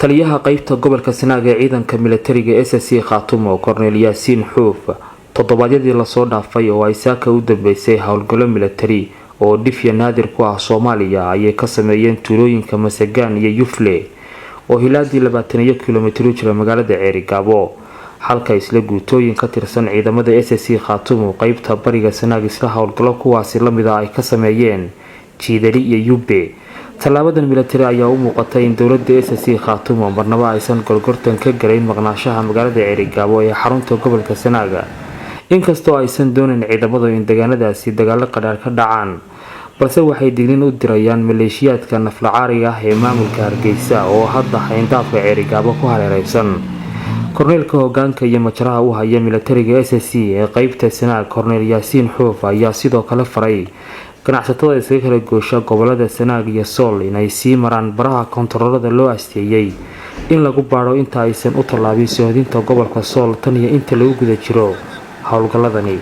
taliyaha qaybta gobolka Sanaag ee ciidanka militariga SSC Khaatumo Cornel Yaasiin Xuuf toddobaadyadii la soo dhaafay oo ay saaka u dambeysay howlgallo militari oo dhif naadir ku ah Soomaaliya ayay ka sameeyeen tuulooyinka Masagaan iyo Yufle oo hilaadii 20 kiiloomitir u jira magaalada Ceerigaabo halka isla guutooyin ka tirsan ciidamada SSC Khaatumo qaybta bariga Sanaag isla howlgallo kuwaasi la mid ah ay ka sameeyeen Jiidari iyo Yubbe. Talaabadan militari ayaa u muuqatay in dawladda SSC Khaatumo marnaba aysan gorgortan ka galeyn maqnaashaha magaalada Ceerigaabo ee xarunta gobolka Sanaag inkastoo aysan doonin ciidamadu in deegaanadaasi dagaalo qadhaar ka dhacaan balse waxay digniin u dirayaan maleeshiyaadka naflacaariga ah ee maamulka Hargeysa oo hadda xayndaafka Ceerigaabo ku hareeraysan. Korneelka hoggaanka iyo majraha u haya militariga SSC ee qaybta Sanaag Cornel Yaasiin Xuuf ayaa sidoo kale faray ganacsatada isaga kala goosha gobolada Sanaag iyo Sool inay sii maraan baraha kontaroolada loo asteeyay in lagu baaro inta aysan u tallaabin soo hodinta gobolka Sool tan iyo inta lagu guda jiro howlgalladani.